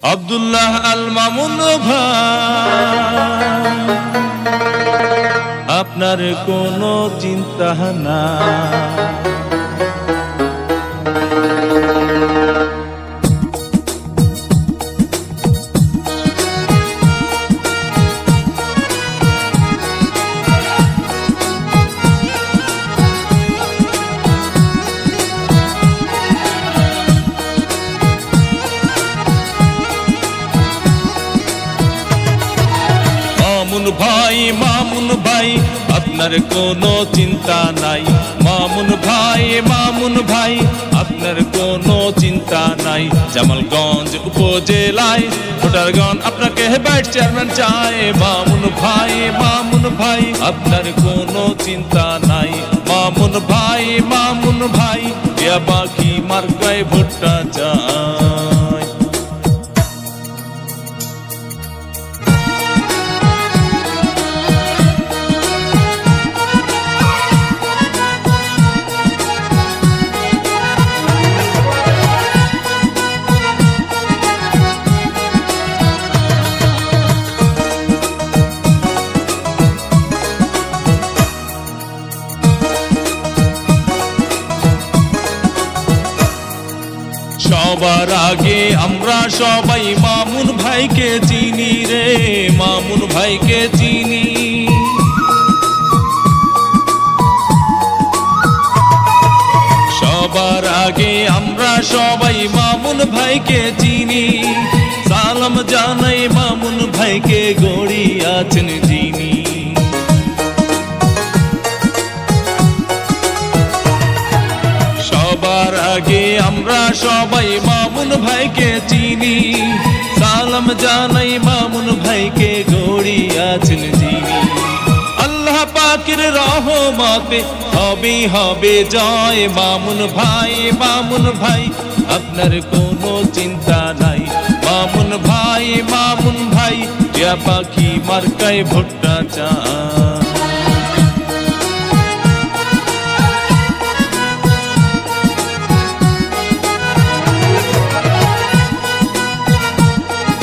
আব্দুল্লাহ আল মামুন ভাই, আপনার কোনো চিন্তা না। মামুন ভাই আপনার কোনো চিন্তা নাই। মামুন ভাই আপনার কোনো চিন্তা নাই। জামালগঞ্জ উপজেলায় ভোটারগণ আপনাকে ভাইস চেয়ারম্যান চায়। মামুন ভাই আপনার কোনো চিন্তা নাই। মামুন ভাই টিয়া পাখি মার্কায় ভোটটা চায়। সবার আগে আমরা সবাই মামুন ভাইকে চিনি রে, মামুন ভাইকে চিনি। সবার আগে আমরা সবাই মামুন ভাইকে চিনি। সালাম জানাই মামুন ভাইকে গড়ি আছেন যিনি। সবার আগে আমরা সবাই মামুন ভাইকে চিনি। সালাম জানাই মামুন ভাইকে গড়ি আছেন যিনি। আল্লাহ পাকের রহমতে হবে জয়। মামুন ভাই আপনার কোনো চিন্তা নাই। মামুন ভাই টিয়া পাখি মার্কায় ভোটটা চায়।